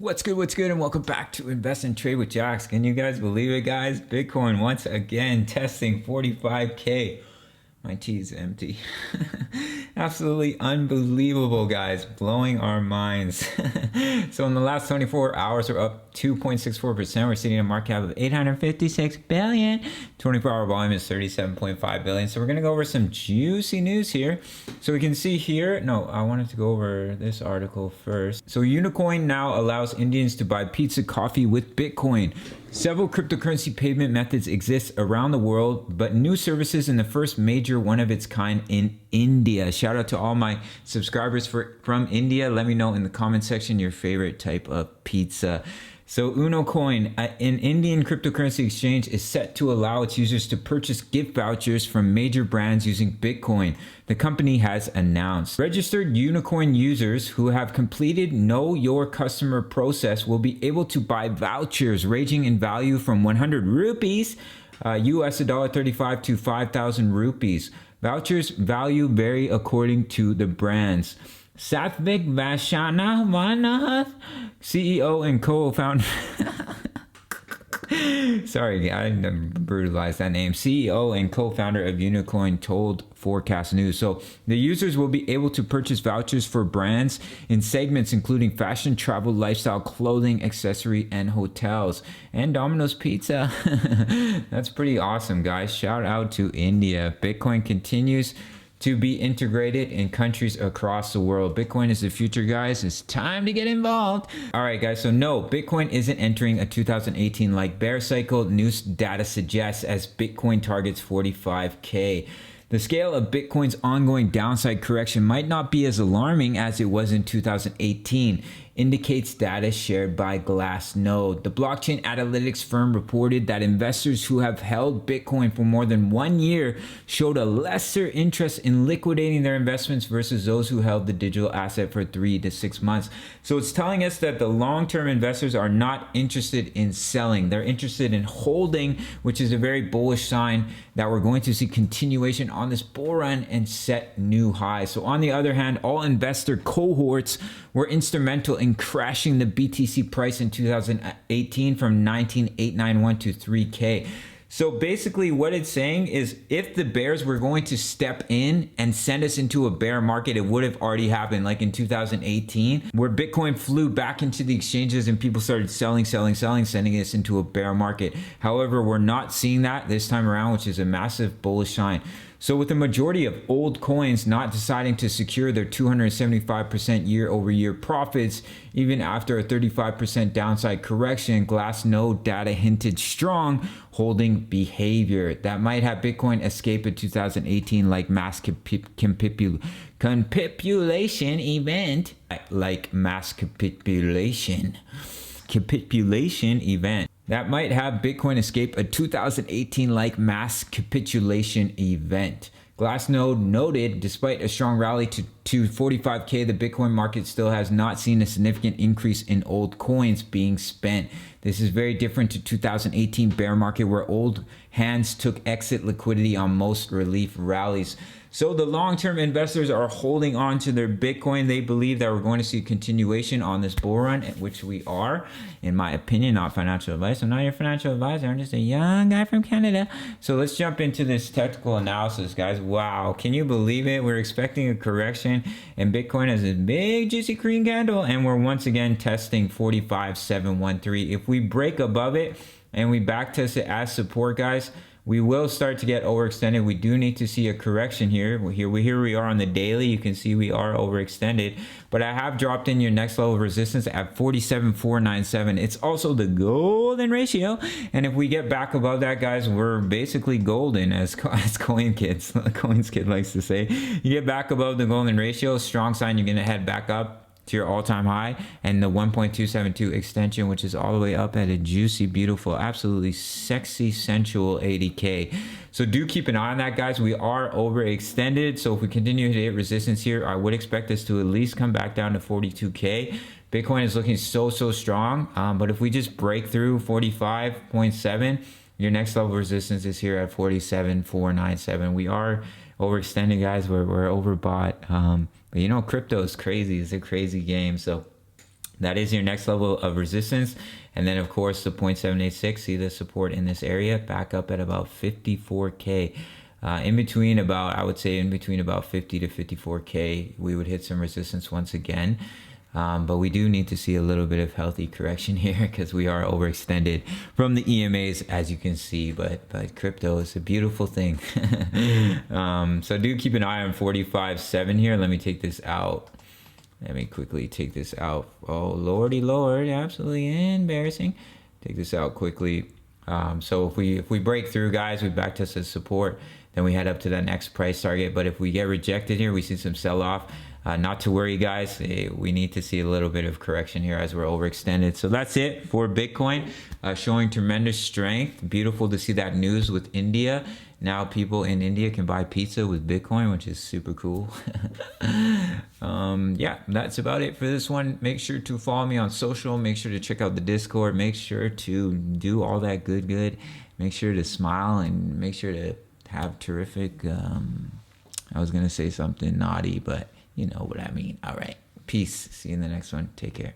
What's good, and welcome back to Invest and Trade with Jax. Can you guys believe it, guys? Bitcoin once again testing 45K. My tea is empty. Absolutely unbelievable, guys. Blowing our minds. So in the last 24 hours, we're up 2.64%. We're sitting at a market cap of 856 billion. 24-hour volume is 37.5 billion. So we're going to go over some juicy news here. So we can see here, no, I wanted to go over this article first. So Unocoin now allows Indians to buy pizza coffee with Bitcoin. Several cryptocurrency payment methods exist around the world, but new services in the first major one of its kind in India. Shout out to all my subscribers from India. Let me know in the comment section your favorite type of pizza. So Unocoin, an Indian cryptocurrency exchange, is set to allow its users to purchase gift vouchers from major brands using Bitcoin, the company has announced. Registered Unocoin users who have completed Know Your Customer process will be able to buy vouchers ranging in value from 100 rupees, US $1.35 to 5,000 rupees. Vouchers value vary according to the brands. Satvik Vaishnav, CEO and co-founder. Sorry, I brutalized that name. CEO and co-founder of Unocoin told Forecast News. So the users will be able to purchase vouchers for brands in segments including fashion, travel, lifestyle, clothing, accessory, and hotels. And Domino's Pizza. That's pretty awesome, guys. Shout out to India. Bitcoin continues to be integrated in countries across the world. Bitcoin is the future, guys. It's time to get involved. All right, guys. So no, Bitcoin isn't entering a 2018-like bear cycle. New data suggests as Bitcoin targets 45K. The scale of Bitcoin's ongoing downside correction might not be as alarming as it was in 2018, indicates data shared by Glassnode. The blockchain analytics firm reported that investors who have held Bitcoin for more than 1 year showed a lesser interest in liquidating their investments versus those who held the digital asset for 3 to 6 months. So it's telling us that the long-term investors are not interested in selling. They're interested in holding, which is a very bullish sign that we're going to see continuation on this bull run and set new highs. So on the other hand, all investor cohorts were instrumental in crashing the BTC price in 2018 from 19,891 to 3K. So basically what it's saying is if the bears were going to step in and send us into a bear market, it would have already happened, like in 2018, where Bitcoin flew back into the exchanges and people started selling, sending us into a bear market. However, we're not seeing that this time around, which is a massive bullish sign. So with the majority of old coins not deciding to secure their 275% year-over-year profits, even after a 35% downside correction, Glassnode data hinted strong holding behavior that might have Bitcoin escape a 2018 like mass capitulation event, that might have Bitcoin escape a 2018-like mass capitulation event. Glassnode noted, despite a strong rally to 45K, the Bitcoin market still has not seen a significant increase in old coins being spent. This is very different to 2018 bear market where old hands took exit liquidity on most relief rallies. So the long-term investors are holding on to their Bitcoin. They believe that we're going to see a continuation on this bull run, which we are, in my opinion, not financial advice. I'm not your financial advisor. I'm just a young guy from Canada. So let's jump into this technical analysis, guys. Wow, can you believe it? We're expecting a correction and Bitcoin has a big juicy green candle and we're once again testing 45,713. If we break above it and we back test it as support, guys, we will start to get overextended. We do need to see a correction here. Here we are on the daily. You can see we are overextended, but I have dropped in your next level of resistance at 47,497. It's also the golden ratio. And if we get back above that, guys, we're basically golden, as Coins Kid likes to say. You get back above the golden ratio, strong sign you're going to head back up to your all-time high, and the 1.272 extension, which is all the way up at a juicy, beautiful, absolutely sexy, sensual 80K. So do keep an eye on that, guys. We are overextended, so if we continue to hit resistance here, I would expect us to at least come back down to 42K. Bitcoin is looking so strong, but if we just break through 45.7, your next level of resistance is here at 47,497. We are overextended, guys. We're overbought. But you know, crypto is crazy. It's a crazy game. So That is your next level of resistance. And then, of course, the 0.786, see the support in this area, back up at about 54K. In between about, I would say in between about 50 to 54K, we would hit some resistance once again. But we do need to see a little bit of healthy correction here because we are overextended from the EMAs, as you can see. But crypto is a beautiful thing. So do keep an eye on 45.7 here. Let me take this out. Let me quickly take this out. Oh, lordy lord, absolutely embarrassing. Take this out quickly. So if we break through, guys, we back test as support, then we head up to that next price target. But if we get rejected here, we see some sell-off. Not to worry, guys. We need to see a little bit of correction here as we're overextended. So that's it for Bitcoin, showing tremendous strength. Beautiful to see that news with India. Now people in India can buy pizza with Bitcoin, which is super cool. Yeah, that's about it for this one. Make sure to follow me on social. Make sure to check out the Discord. Make sure to do all that good. Make sure to smile and make sure to have terrific, I was going to say something naughty, but you know what I mean. All right. Peace. See you in the next one. Take care.